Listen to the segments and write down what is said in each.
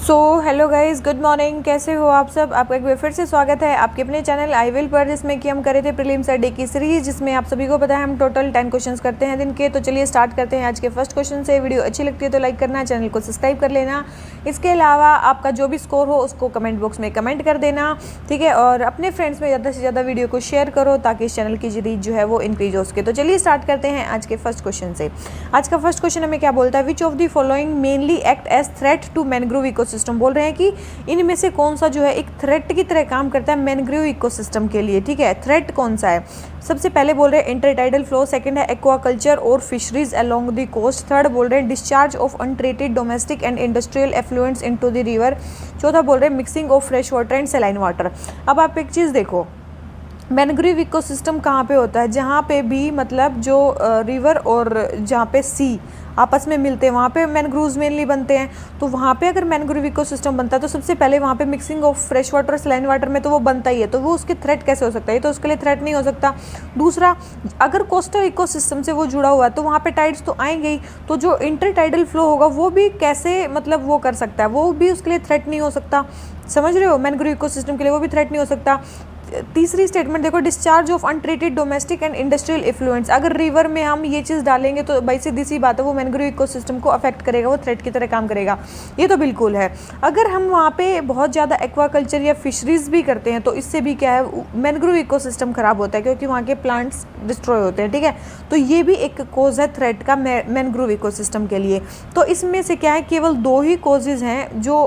So hello guys, good morning. कैसे हो आप सब? आपका एक बार फिर से स्वागत है आपके अपने चैनल आई विल पर, जिसमें कि हम करे थे प्रीलिम्स डे की सीरीज, जिसमें आप सभी को पता है हम टोटल 10 क्वेश्चंस करते हैं दिन के। तो चलिए स्टार्ट करते हैं आज के फर्स्ट क्वेश्चन से। वीडियो अच्छी लगती है तो लाइक करना, चैनल को सब्सक्राइब कर लेना। इसके अलावा आपका जो भी स्कोर हो उसको कमेंट बॉक्स में कमेंट कर देना, ठीक है। और अपने फ्रेंड्स में ज़्यादा से ज़्यादा वीडियो को शेयर करो ताकि इस चैनल की रीच जो है वो इंक्रीज हो सके। तो चलिए स्टार्ट करते हैं आज के फर्स्ट क्वेश्चन से। आज का फर्स्ट क्वेश्चन हमें क्या बोलता है? Which of the following mainly act as threat to mangrove ecosystem. बोल रहे हैं कि इनमें से कौन सा जो है एक थ्रेट की तरह काम करता है मैनग्रोव इकोसिस्टम के लिए, ठीक है। थ्रेट कौन सा है? सबसे पहले बोल रहे हैं इंटरटाइडल फ्लो, सेकंड है एक्वाकल्चर और fisheries along the coast, third बोल रहे हैं discharge of untreated domestic and industrial effluents into the river, चौथा बोल रहे हैं mixing of fresh water and saline water. अब आप एक चीज़ देखो, मैनग्रोव इकोसिस्टम कहाँ पे होता है? जहाँ पे भी मतलब जो रिवर और जहाँ पे सी आपस में मिलते हैं वहाँ पे मैनग्रोव्स मेनली बनते हैं। तो वहाँ पे अगर मैनग्रोव इकोसिस्टम बनता है तो सबसे पहले वहाँ पे मिक्सिंग ऑफ फ्रेश वाटर और सलाइन वाटर में तो वो बनता ही है, तो वो उसके थ्रेट कैसे हो सकता है? तो उसके लिए थ्रेट नहीं हो सकता। दूसरा, अगर कोस्टल इकोसिस्टम से वो जुड़ा हुआ है तो वहाँ पे टाइड्स तो आएंगे ही, तो जो इंटरटाइडल फ्लो होगा वो भी कैसे मतलब वो कर सकता है? वो भी उसके लिए थ्रेट नहीं हो सकता। समझ रहे हो? मैनग्रोव इकोसिस्टम के लिए वो भी थ्रेट नहीं हो सकता। तीसरी स्टेटमेंट देखो, discharge of untreated domestic and industrial effluents. अगर रिवर में हम ये चीज़ डालेंगे तो भाई सीधी सी बात है वो मैनग्रोव इकोसिस्टम को अफेक्ट करेगा, वो थ्रेट की तरह काम करेगा, ये तो बिल्कुल है। अगर हम वहाँ पे बहुत ज़्यादा एक्वाकल्चर या फिशरीज भी करते हैं तो इससे भी क्या है, मैनग्रोव इकोसिस्टम खराब होता है क्योंकि वहाँ के प्लांट्स डिस्ट्रॉय होते हैं, ठीक है। तो ये भी एक कोज है थ्रेट का मैनग्रोव इकोसिस्टम के लिए। तो इसमें से क्या है, केवल दो ही कोजेज हैं जो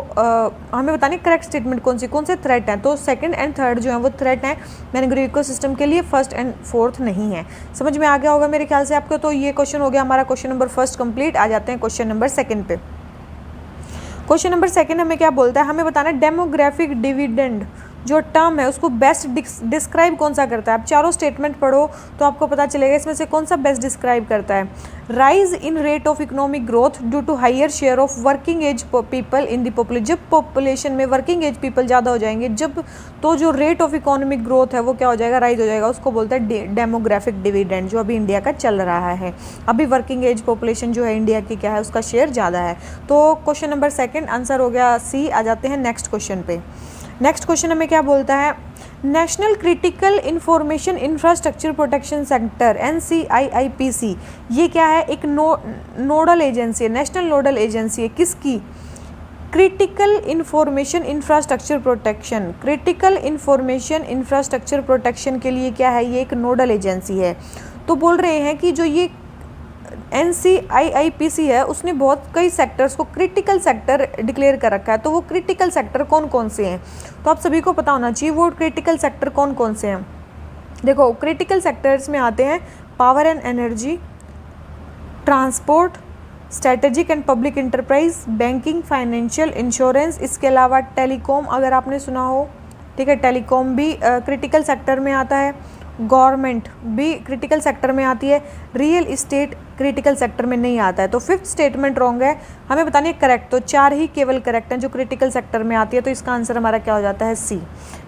हमें बताने करेक्ट स्टेटमेंट कौन से थ्रेट हैं। तो सेकंड एंड थर्ड जो है वो थ्रेट है मैनग्रोव इकोसिस्टम के लिए, फर्स्ट एंड फोर्थ नहीं है। समझ में आ गया होगा मेरे ख्याल से आपको। तो ये क्वेश्चन हो गया हमारा क्वेश्चन नंबर फर्स्ट कंप्लीट। आ जाते हैं क्वेश्चन नंबर सेकंड पे। क्वेश्चन नंबर सेकंड हमें क्या बोलता है? हमें बताना है डेमोग्राफिक डिविडेंड जो टर्म है उसको बेस्ट डिस्क्राइब कौन सा करता है। आप चारों स्टेटमेंट पढ़ो तो आपको पता चलेगा इसमें से कौन सा बेस्ट डिस्क्राइब करता है। Rise in rate of economic growth due to higher share of working age people in the population. जब पॉपुलेशन में वर्किंग एज पीपल ज़्यादा हो जाएंगे जब, तो जो रेट ऑफ इकोनॉमिक ग्रोथ है वो क्या हो जाएगा? राइज हो जाएगा। उसको बोलते हैं डेमोग्राफिक डिविडेंड, जो अभी इंडिया का चल रहा है। अभी वर्किंग एज पॉपुलेशन जो है इंडिया की क्या है, उसका शेयर ज़्यादा है। तो क्वेश्चन नंबर सेकेंड आंसर हो गया सी। आ जाते हैं नेक्स्ट क्वेश्चन पे। नेक्स्ट क्वेश्चन हमें क्या बोलता है? National critical information infrastructure protection centre NCIIPC, ये क्या है? एक नोडल एजेंसी है, नेशनल नोडल एजेंसी है। किसकी? Critical information infrastructure protection. Critical information infrastructure protection के लिए क्या है? ये एक नोडल एजेंसी है। तो बोल रहे हैं कि जो ये NCIIPC है उसने बहुत कई सेक्टर्स को क्रिटिकल सेक्टर डिक्लेयर कर रखा है। तो वो क्रिटिकल सेक्टर कौन कौन से हैं? तो आप सभी को पता होना चाहिए वो क्रिटिकल सेक्टर कौन कौन से हैं। देखो, क्रिटिकल सेक्टर्स में आते हैं power and energy, transport, strategic and public enterprise, banking, financial, insurance. इसके अलावा टेलीकॉम, अगर आपने सुना हो, ठीक है, टेलीकॉम भी क्रिटिकल सेक्टर में आता है। गवर्नमेंट भी क्रिटिकल सेक्टर में आती है। रियल इस्टेट क्रिटिकल सेक्टर में नहीं आता है। तो फिफ्थ स्टेटमेंट रॉन्ग है, हमें बतानी है करेक्ट। तो चार ही केवल करेक्ट हैं जो क्रिटिकल सेक्टर में आती है। तो इसका आंसर हमारा क्या हो जाता है? सी,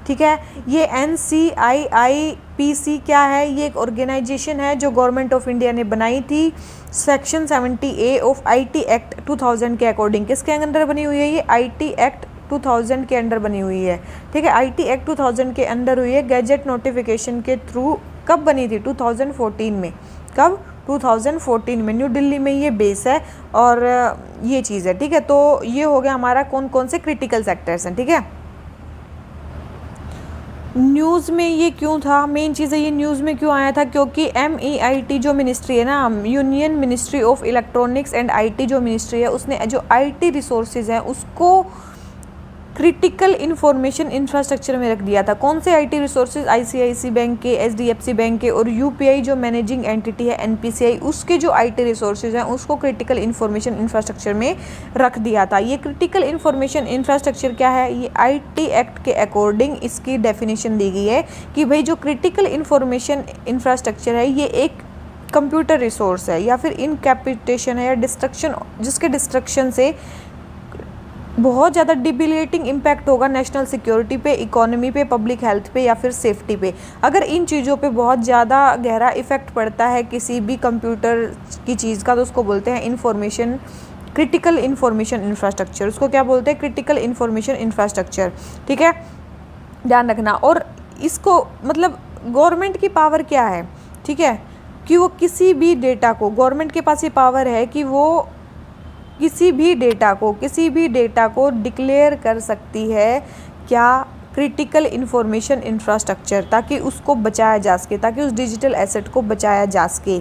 ठीक है। ये NCIIPC क्या है? ये एक ऑर्गेनाइजेशन है जो गवर्नमेंट ऑफ इंडिया ने बनाई थी section 70A of IT act 2000 के अकॉर्डिंग। किसके अंडर बनी हुई है? ये IT एक्ट 2000 के अंडर बनी हुई है, ठीक है। IT एक्ट 2000 के अंडर हुई है, गैजेट नोटिफिकेशन के थ्रू। कब बनी थी? 2014 में। कब? 2014 में। न्यू दिल्ली में ये बेस है और ये चीज़ है, ठीक है। तो ये हो गया हमारा कौन कौन से क्रिटिकल सेक्टर्स हैं, ठीक है। न्यूज़ में ये क्यों था? मेन चीज़ है ये न्यूज़ में क्यों आया था? क्योंकि MEIT जो मिनिस्ट्री है ना, union ministry of electronics and IT जो मिनिस्ट्री है, उसने जो IT रिसोर्सेज हैं उसको क्रिटिकल इंफॉर्मेशन इंफ्रास्ट्रक्चर में रख दिया था। कौन से IT रिसोर्सेज? ICICI बैंक के, HDFC बैंक के और UPI जो मैनेजिंग एंटिटी है NPCI, उसके जो IT रिसोर्सेज हैं उसको क्रिटिकल इंफॉर्मेशन इंफ्रास्ट्रक्चर में रख दिया था। ये क्रिटिकल इंफॉर्मेशन इंफ्रास्ट्रक्चर क्या है? ये IT एक्ट के अकॉर्डिंग इसकी डेफिनेशन दी गई है कि भाई जो क्रिटिकल इंफॉर्मेशन इंफ्रास्ट्रक्चर है ये एक कंप्यूटर रिसोर्स है या फिर इनकैपिटेशन है या डिस्ट्रक्शन, जिसके डिस्ट्रक्शन से बहुत ज़्यादा डिबिलिएटिंग इम्पैक्ट होगा नेशनल सिक्योरिटी पे, इकोनॉमी पे, पब्लिक हेल्थ पे या फिर सेफ्टी पे। अगर इन चीज़ों पे बहुत ज़्यादा गहरा इफेक्ट पड़ता है किसी भी कंप्यूटर की चीज़ का तो उसको बोलते हैं इंफॉर्मेशन क्रिटिकल इन्फॉर्मेशन इंफ्रास्ट्रक्चर, उसको क्या बोलते हैं, क्रिटिकल इन्फॉर्मेशन इंफ्रास्ट्रक्चर। ठीक है, ध्यान रखना। और इसको मतलब गवर्नमेंट की पावर क्या है, ठीक है, कि वो किसी भी डेटा को, गवर्नमेंट के पास ये पावर है कि वो किसी भी डेटा को डिक्लेयर कर सकती है क्या, क्रिटिकल इन्फॉर्मेशन इंफ्रास्ट्रक्चर, ताकि उसको बचाया जा सके, ताकि उस डिजिटल एसेट को बचाया जा सके।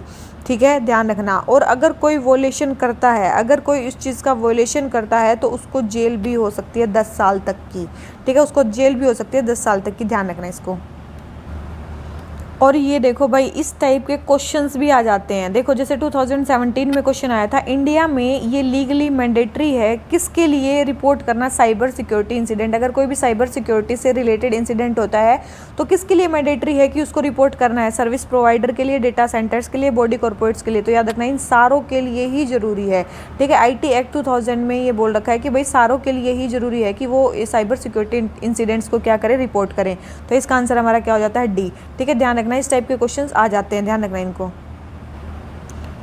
ठीक है, ध्यान रखना। और अगर कोई वोलेशन करता है, अगर कोई इस चीज़ का वोलेशन करता है तो उसको जेल भी हो सकती है 10 साल तक की। ठीक है, उसको जेल भी हो सकती है 10 साल तक की, ध्यान रखना इसको। और ये देखो भाई, इस टाइप के क्वेश्चंस भी आ जाते हैं। देखो जैसे 2017 में क्वेश्चन आया था, इंडिया में ये लीगली मैंडेटरी है किसके लिए रिपोर्ट करना साइबर सिक्योरिटी इंसिडेंट। अगर कोई भी साइबर सिक्योरिटी से रिलेटेड इंसिडेंट होता है तो किसके लिए मैंडेटरी है कि उसको रिपोर्ट करना है, सर्विस प्रोवाइडर के लिए, डेटा सेंटर्स के लिए, बॉडी कॉर्पोरेट्स के लिए। तो याद रखना इन सारों के लिए ही ज़रूरी है। ठीक है, IT एक्ट 2000 में ये बोल रखा है कि भाई सारों के लिए ही ज़रूरी है कि वो साइबर सिक्योरिटी इंसिडेंट्स को क्या करें, रिपोर्ट करें। तो इसका आंसर हमारा क्या हो जाता है, D। ठीक है, ध्यान रखना इस टाइप के क्वेश्चंस आ जाते हैं, ध्यान रखना इनको।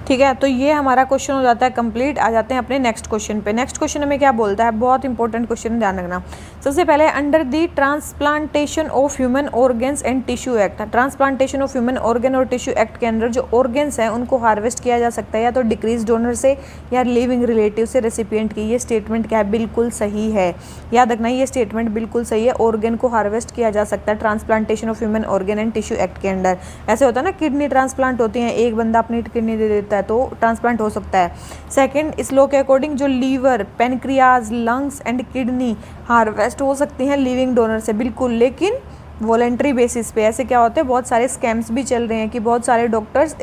ठीक है, तो ये हमारा क्वेश्चन हो जाता है कंप्लीट। आ जाते हैं अपने नेक्स्ट क्वेश्चन पे। नेक्स्ट क्वेश्चन हमें क्या बोलता है, बहुत इंपॉर्टेंट क्वेश्चन, ध्यान रखना। सबसे पहले, under the transplantation of human organs and tissue act, transplantation of human organ और टिश्यू एक्ट के अंदर जो ऑर्गन्स हैं उनको हार्वेस्ट किया जा सकता है या तो डिक्रीज डोनर से या लिविंग रिलेटिव से रेसिपिएंट की। ये स्टेटमेंट क्या है, बिल्कुल सही है। याद रखना ये स्टेटमेंट बिल्कुल सही है। ऑर्गन को हार्वेस्ट किया जा सकता है transplantation of human organ and tissue act के अंडर। ऐसे होता है ना, किडनी ट्रांसप्लांट होती है, एक बंदा अपनी किडनी दे देता है तो ट्रांसप्लांट हो सकता है। सेकंड, इस लॉ के अकॉर्डिंग जो liver, pancreas, lungs and kidney harvest हो सकती हैं लिविंग डोनर से, बिल्कुल, लेकिन वॉलेंट्री बेसिस पे। ऐसे क्या होते हैं, बहुत सारे स्कैम्स भी चल रहे हैं कि बहुत सारे डॉक्टर्स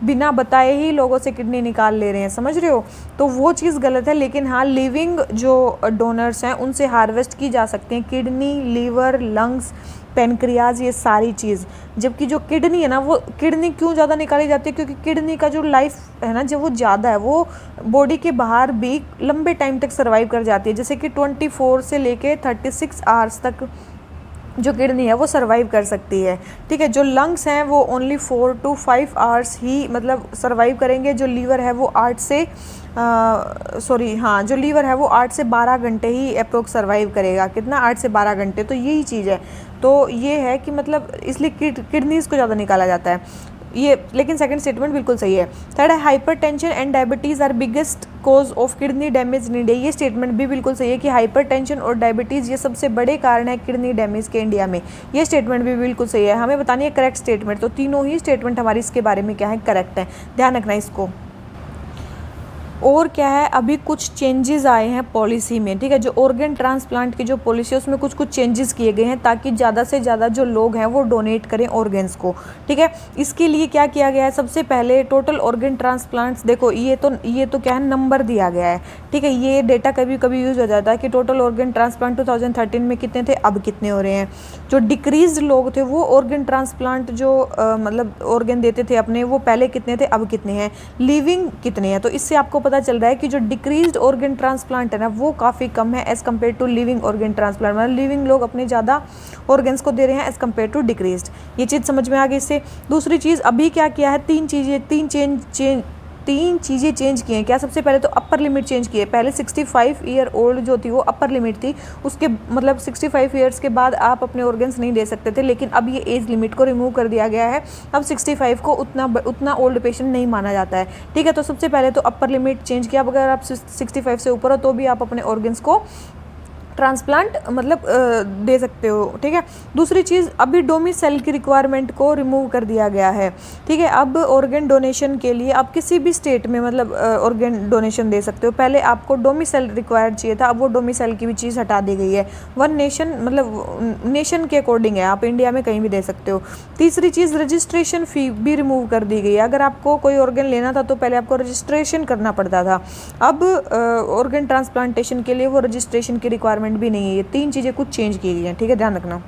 बिना बताए ही लोगों से किडनी निकाल ले रहे हैं, समझ रहे हो, तो वो चीज़ गलत है। लेकिन हाँ, लिविंग जो डोनर्स हैं उनसे हार्वेस्ट की जा सकती हैं किडनी, लीवर, लंग्स, पेनक्रियाज, ये सारी चीज़। जबकि जो किडनी है ना, वो किडनी क्यों ज़्यादा निकाली जाती है, क्योंकि किडनी का जो लाइफ है ना, जब वो ज़्यादा है, वो बॉडी के बाहर भी लंबे टाइम तक सर्वाइव कर जाती है। जैसे कि 24 से लेके 36 आवर्स तक जो किडनी है वो सर्वाइव कर सकती है। ठीक है, जो लंग्स हैं वो ओनली 4 to 5 आवर्स ही मतलब सर्वाइव करेंगे। जो लीवर है वो 8 से जो लीवर है वो 8 से 12 घंटे ही अप्रोक्स सर्वाइव करेगा। कितना, 8 से 12 घंटे। तो यही चीज़ है। तो ये है कि मतलब इसलिए किडनीज़ को ज़्यादा निकाला जाता है ये। लेकिन सेकंड स्टेटमेंट बिल्कुल सही है। थर्ड है, hypertension and diabetes are biggest cause of kidney damage in India. ये स्टेटमेंट भी बिल्कुल सही है कि हाइपरटेंशन और डायबिटीज़ ये सबसे बड़े कारण है किडनी डैमेज के इंडिया में। ये स्टेटमेंट भी बिल्कुल सही है। हमें बतानी है करेक्ट स्टेटमेंट। तो तीनों ही स्टेटमेंट हमारी इसके बारे में क्या है, करेक्ट है, ध्यान रखना इसको। और क्या है, अभी कुछ चेंजेस आए हैं पॉलिसी में। ठीक है, जो ऑर्गन ट्रांसप्लांट की जो पॉलिसी है उसमें कुछ चेंजेस किए गए हैं ताकि ज़्यादा से ज़्यादा जो लोग हैं वो डोनेट करें ऑर्गन्स को। ठीक है, इसके लिए क्या किया गया है, सबसे पहले टोटल ऑर्गन ट्रांसप्लांट्स, देखो ये तो क्या है, नंबर दिया गया है। ठीक है, ये डेटा कभी कभी यूज़ हो जाता है कि टोटल ऑर्गन ट्रांसप्लांट 2013 में कितने थे, अब कितने हो रहे हैं। जो डिक्रीज लोग थे वो ऑर्गन ट्रांसप्लांट जो मतलब ऑर्गन देते थे अपने, वो पहले कितने थे, अब कितने हैं, लिविंग कितने हैं। तो इससे आपको पता चल रहा है कि जो डिक्रीज्ड ऑर्गन ट्रांसप्लांट है ना वो काफ़ी कम है as compare to living organ transplant. मतलब लिविंग लोग अपने ज़्यादा ऑर्गन्स को दे रहे हैं एज़ कम्पेयर टू डिक्रीज्ड। ये चीज़ समझ में आ गई इससे। दूसरी चीज़, अभी क्या किया है, तीन चीज़ें चेंज की हैं। क्या, सबसे पहले तो अपर लिमिट चेंज की है। पहले 65 ईयर ओल्ड जो थी वो अपर लिमिट थी, उसके मतलब 65 ईयर्स के बाद आप अपने ऑर्गन्स नहीं दे सकते थे। लेकिन अब ये एज लिमिट को रिमूव कर दिया गया है। अब 65 को उतना ओल्ड पेशेंट नहीं माना जाता है। ठीक है, तो सबसे पहले तो अपर लिमिट चेंज किया। अब अगर आप 65 से ऊपर हो तो भी आप अपने ऑर्गन्स को ट्रांसप्लांट मतलब दे सकते हो। ठीक है, दूसरी चीज़, अभी डोमिसाइल की रिक्वायरमेंट को रिमूव कर दिया गया है। ठीक है, अब ऑर्गन डोनेशन के लिए आप किसी भी स्टेट में मतलब ऑर्गन डोनेशन दे सकते हो। पहले आपको डोमिसाइल रिक्वायर्ड चाहिए था, अब वो डोमिसाइल की भी चीज़ हटा दी गई है। वन नेशन मतलब नेशन के अकॉर्डिंग है, आप इंडिया में कहीं भी दे सकते हो। तीसरी चीज़, रजिस्ट्रेशन फ़ी भी रिमूव कर दी गई है। अगर आपको कोई ऑर्गन लेना था तो पहले आपको रजिस्ट्रेशन करना पड़ता था। अब ऑर्गन ट्रांसप्लांटेशन के लिए वो रजिस्ट्रेशन की रिक्वायरमेंट भी नहीं है। ये तीन चीज़ें कुछ चेंज की गई हैं। ठीक है, ध्यान रखना।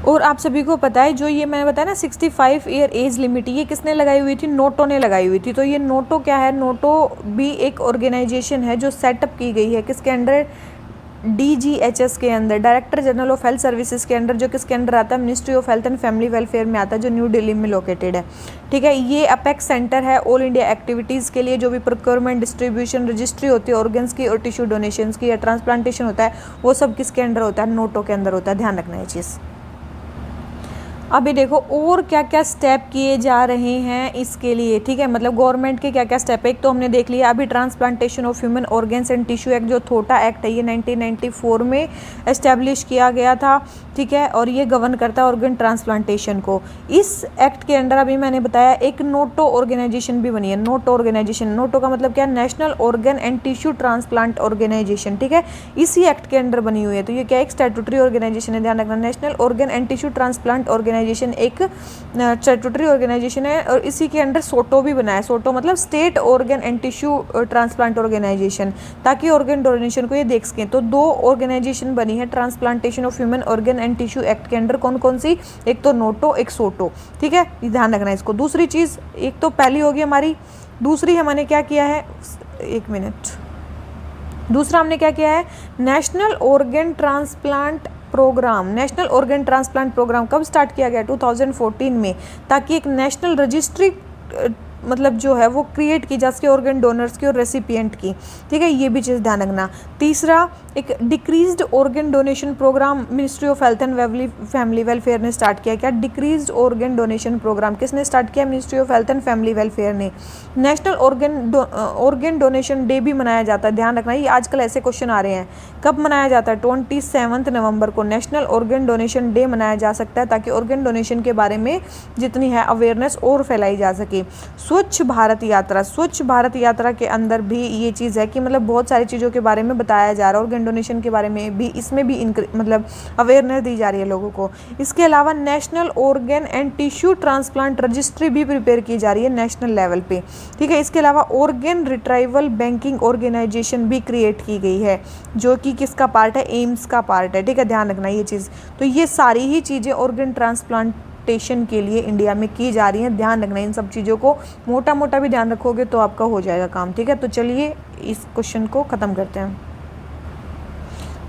और आप सभी को पता है जो ये मैंने बताया ना 65 ईयर एज लिमिट, ये किसने लगाई हुई थी, नोटो ने लगाई हुई थी। तो ये नोटो क्या है, नोटो भी एक ऑर्गेनाइजेशन है जो सेटअप की गई है किसके अंडर, DGHS के अंदर, director general of health services के अंडर, जो किसके अंडर आता है, ministry of health and family welfare में आता है, जो न्यू दिल्ली में लोकेटेड है। ठीक है, ये अपेक्स सेंटर है ऑल इंडिया एक्टिविटीज़ के लिए, जो भी प्रोक्योरमेंट, डिस्ट्रीब्यूशन, रजिस्ट्री होती है ऑर्गन्स की और टिश्यू डोनेशंस की या ट्रांसप्लांटेशन होता है, वो सब किसके अंडर होता है, नोटो के अंदर होता है। ध्यान रखना ये चीज़। अभी देखो और क्या क्या स्टेप किए जा रहे हैं इसके लिए। ठीक है, मतलब गवर्नमेंट के क्या क्या स्टेप है। एक तो हमने देख लिया अभी transplantation of human organs and tissue act, जो थोटा एक्ट है, ये 1994 में एस्टेब्लिश किया गया था। ठीक है, और ये गवर्न करता है ऑर्गन ट्रांसप्लांटेशन को। इस एक्ट के अंडर अभी मैंने बताया एक नोटो ऑर्गेनाइजेशन भी बनी है। नोटो ऑर्गेनाइजेशन, नोटो का मतलब क्या है, national organ and tissue transplant organisation. ठीक है, इसी एक्ट के अंडर बनी हुई है। तो ये क्या एक स्टैट्यूटरी ऑर्गेनाइजेशन है, ध्यान रखना। National organ and tissue transplant organisation एक स्टैट्यूटरी ऑर्गेनाइजेशन है, और इसी के अंडर सोटो भी बना है। सोटो मतलब state organ and tissue transplant organisation, ताकि ऑर्गन डोनेशन को ये देख सकें। तो दो ऑर्गेनाइजेशन बनी है transplantation of human organ and tissue act के अंडर। कौन कौन सी, एक तो नोटो, एक सोटो। ठीक है, ध्यान रखना इसको। दूसरी चीज़, एक तो पहली होगी हमारी, दूसरी हमने क्या किया है, एक मिनट, दूसरा हमने क्या किया है, national organ transplant programme. National organ transplant programme कब स्टार्ट किया गया, 2014 में, ताकि एक नेशनल रजिस्ट्री मतलब जो है वो क्रिएट की जा सके ऑर्गन डोनर्स की और रेसिपिएंट की। ठीक है, ये भी चीज़ ध्यान रखना। तीसरा, एक deceased organ donation programme ministry of health and family welfare ने स्टार्ट किया। क्या, डिक्रीज्ड ऑर्गन डोनेशन प्रोग्राम किसने स्टार्ट किया, ministry of health and family welfare ने। नेशनल ऑर्गन डोनेशन डे भी मनाया जाता है, ध्यान रखना। ये आजकल ऐसे क्वेश्चन आ रहे हैं, कब मनाया जाता है, 27 नवंबर को नेशनल ऑर्गन डोनेशन डे मनाया जा सकता है, ताकि ऑर्गन डोनेशन के बारे में जितनी है अवेयरनेस और फैलाई जा सके। स्वच्छ भारत यात्रा, स्वच्छ भारत यात्रा के अंदर भी ये चीज़ है कि मतलब बहुत सारी चीज़ों के बारे में बताया जा रहा है, ऑर्गन डोनेशन के बारे में भी, इसमें भी मतलब अवेयरनेस दी जा रही है लोगों को। इसके अलावा national organ and tissue transplant registry भी प्रिपेयर की जा रही है नेशनल लेवल पे। ठीक है, इसके अलावा ऑर्गन रिट्राइवल बैंकिंग ऑर्गेनाइजेशन भी क्रिएट की गई है, जो कि किसका पार्ट है, एम्स का पार्ट है। ठीक है, ध्यान रखना ये चीज़। तो ये सारी ही चीज़ें ऑर्गन ट्रांसप्लांटेशन के लिए इंडिया में की जा रही हैं, ध्यान रखना। इन सब चीज़ों को मोटा मोटा भी ध्यान रखोगे तो आपका हो जाएगा काम। ठीक है, तो चलिए इस क्वेश्चन को ख़त्म करते हैं।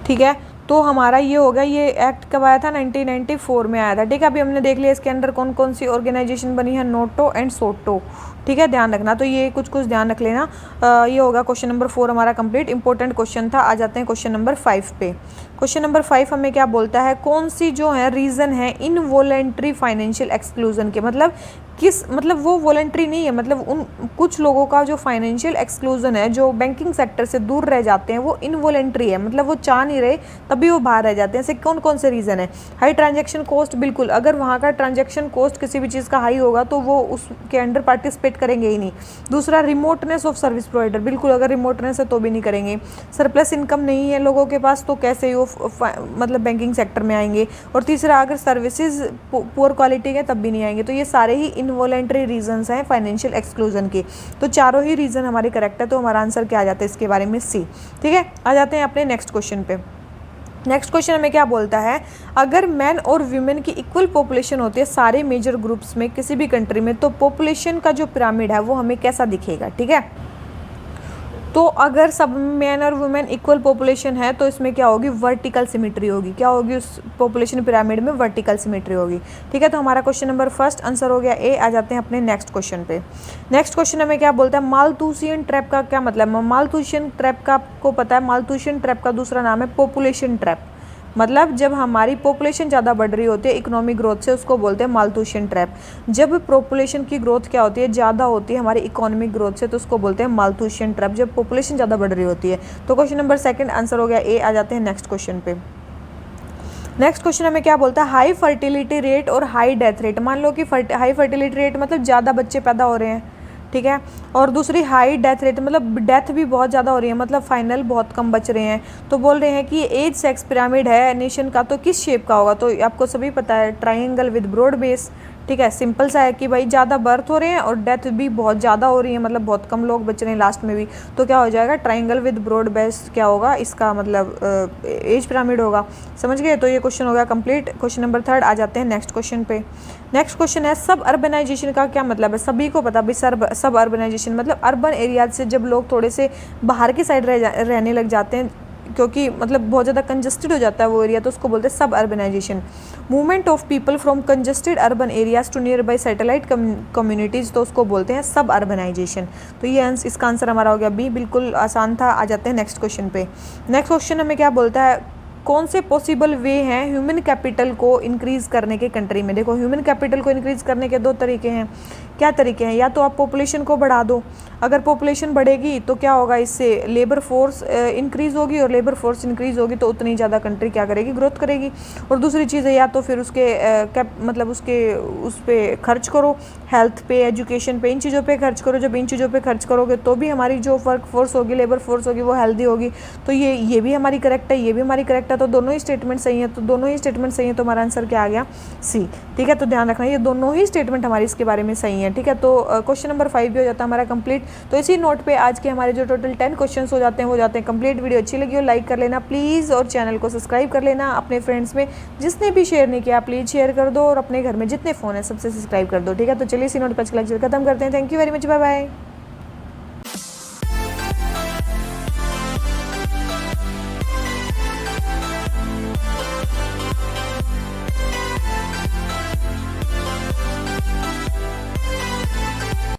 ठीक है, तो हमारा ये होगा, ये एक्ट कब आया था, 1994 में आया था। ठीक है, अभी हमने देख लिया इसके अंदर कौन कौन सी ऑर्गेनाइजेशन बनी है, नोटो एंड सोटो। ठीक है, ध्यान रखना। तो ये कुछ ध्यान रख लेना। ये होगा क्वेश्चन नंबर 4 हमारा कंप्लीट। इंपॉर्टेंट क्वेश्चन था। आ जाते हैं क्वेश्चन नंबर 5 पे। क्वेश्चन नंबर 5 हमें क्या बोलता है, कौन सी जो है रीज़न है इनवॉलेंट्री फाइनेंशियल एक्सक्लूजन के, मतलब किस, मतलब वो वॉलेंट्री नहीं है, मतलब उन कुछ लोगों का जो फाइनेंशियल एक्सक्लूजन है, जो बैंकिंग सेक्टर से दूर रह जाते हैं, वो इनवॉलेंट्री है, मतलब वो चाह नहीं रहे तभी वो बाहर रह जाते हैं। ऐसे कौन कौन से रीज़न है, हाई ट्रांजैक्शन कॉस्ट, बिल्कुल, अगर वहाँ का ट्रांजैक्शन कॉस्ट किसी भी चीज़ का हाई होगा तो वो उसके अंडर पार्टिसिपेट करेंगे ही नहीं। दूसरा, रिमोटनेस ऑफ सर्विस प्रोवाइडर, बिल्कुल अगर रिमोटनेस है तो भी नहीं करेंगे। सरप्लस इनकम नहीं है लोगों के पास तो कैसे वो मतलब बैंकिंग सेक्टर में आएंगे। और तीसरा, अगर सर्विसेज पुअर क्वालिटी के तब भी नहीं आएंगे। तो ये सारे ही इनवॉलेंट्री रीजंस हैं फाइनेंशियल एक्सक्लूजन के। तो चारों ही रीज़न हमारे करेक्ट है, तो हमारा आंसर क्या आ जाता है इसके बारे में, सी। ठीक है, आ जाते हैं अपने नेक्स्ट क्वेश्चन पे। नेक्स्ट क्वेश्चन हमें क्या बोलता है, अगर मैन और वीमेन की इक्वल पॉपुलेशन होती है सारे मेजर ग्रुप्स में किसी भी कंट्री में, तो पॉपुलेशन का जो पिरामिड है वो हमें कैसा दिखेगा। ठीक है, तो अगर सब मैन और वुमेन इक्वल पॉपुलेशन है तो इसमें क्या होगी, वर्टिकल सिमेट्री होगी। क्या होगी उस पॉपुलेशन पिरामिड में, वर्टिकल सिमेट्री होगी। ठीक है, तो हमारा क्वेश्चन नंबर फर्स्ट आंसर हो गया ए। आ जाते हैं अपने नेक्स्ट क्वेश्चन पे। नेक्स्ट क्वेश्चन हमें क्या बोलता है, मालथूसियन ट्रैप का क्या मतलब है। मालथूसियन ट्रैप का आपको पता है, मालथूसियन ट्रैप का दूसरा नाम है पॉपुलेशन ट्रैप। मतलब जब हमारी पॉपुलेशन ज़्यादा बढ़ रही होती है इकोनॉमिक ग्रोथ से, उसको बोलते हैं मालथूसियन ट्रैप। जब पॉपुलेशन की ग्रोथ क्या होती है, ज़्यादा होती है हमारी इकोनॉमिक ग्रोथ से, तो उसको बोलते हैं मालथूसियन ट्रैप, जब पॉपुलेशन ज़्यादा बढ़ रही होती है। तो क्वेश्चन नंबर सेकंड आंसर हो गया ए। आ जाते हैं नेक्स्ट क्वेश्चन पे। नेक्स्ट क्वेश्चन हमें क्या बोलता है, हाई फर्टिलिटी रेट और हाई डेथ रेट। मान लो कि हाई फर्टिलिटी रेट मतलब ज़्यादा बच्चे पैदा हो रहे हैं, ठीक है, और दूसरी हाई डेथ रेट मतलब डेथ भी बहुत ज़्यादा हो रही है, मतलब फाइनल बहुत कम बच रहे हैं। तो बोल रहे हैं कि ये एज सेक्स पिरामिड है नेशन का, तो किस शेप का होगा। तो आपको सभी पता है, ट्राइंगल विद ब्रॉड बेस। ठीक है, सिंपल सा है कि भाई ज़्यादा बर्थ हो रहे हैं और डेथ भी बहुत ज़्यादा हो रही है, मतलब बहुत कम लोग बच रहे हैं लास्ट में भी, तो क्या हो जाएगा, ट्राइंगल विद ब्रॉड बेस क्या होगा, इसका मतलब एज पिरामिड होगा। समझ गए, तो ये क्वेश्चन हो गया कंप्लीट। क्वेश्चन नंबर थर्ड आ जाते हैं नेक्स्ट क्वेश्चन पे। नेक्स्ट क्वेश्चन है, सब अर्बनाइजेशन का क्या मतलब है। सभी को पता भाई, सब अर्बनाइजेशन मतलब अर्बन एरियाज से जब लोग थोड़े से बाहर की साइड रहने लग जाते हैं, क्योंकि मतलब बहुत ज़्यादा कंजस्टेड हो जाता है वो एरिया, तो उसको बोलते हैं सब urbanisation. Movement of people from congested urban areas to nearby satellite communities, तो उसको बोलते हैं सब अर्बनाइजेशन। तो ये इसका आंसर हमारा हो गया बी, बिल्कुल आसान था। आ जाते हैं नेक्स्ट क्वेश्चन पे। नेक्स्ट क्वेश्चन हमें क्या बोलता है, कौन से पॉसिबल वे हैं ह्यूमन कैपिटल को इंक्रीज़ करने के कंट्री में। देखो ह्यूमन कैपिटल को इंक्रीज़ करने के दो तरीके हैं। क्या तरीके हैं, या तो आप पॉपुलेशन को बढ़ा दो, अगर पॉपुलेशन बढ़ेगी तो क्या होगा, इससे लेबर फोर्स इंक्रीज़ होगी, और लेबर फोर्स इंक्रीज़ होगी तो उतनी ज़्यादा कंट्री क्या करेगी, ग्रोथ करेगी। और दूसरी चीज़ है, या तो फिर उसके मतलब उसके उस पर खर्च करो, हेल्थ पे, एजुकेशन पे, इन चीज़ों पे खर्च करो। जब इन चीज़ों पे खर्च करोगे तो भी हमारी जो वर्क फोर्स होगी, लेबर फोर्स होगी, वो हेल्दी होगी। तो ये भी हमारी करेक्ट है, ये भी हमारी करेक्ट है, तो दोनों ही स्टेटमेंट सही है। तो दोनों ही स्टेटमेंट सही है, तो हमारा आंसर क्या आ गया, सी। ठीक है, तो ध्यान रखना ये दोनों ही स्टेटमेंट हमारी इसके बारे में सही है। ठीक है, तो क्वेश्चन नंबर 5 भी हो जाता है हमारा कंप्लीट। तो इसी नोट पे आज के हमारे जो टोटल 10 क्वेश्चन हो जाते हैं कंप्लीट। वीडियो अच्छी लगी हो लाइक कर लेना प्लीज़, और चैनल को सब्सक्राइब कर लेना। अपने फ्रेंड्स में जिसने भी शेयर नहीं किया प्लीज़ शेयर कर दो, और अपने घर में जितने फ़ोन है सबसे सब्सक्राइब कर दो। ठीक है, तो चलिए इसी नोट पर आज का लेक्चर खत्म करते हैं। Thank you very much, bye bye.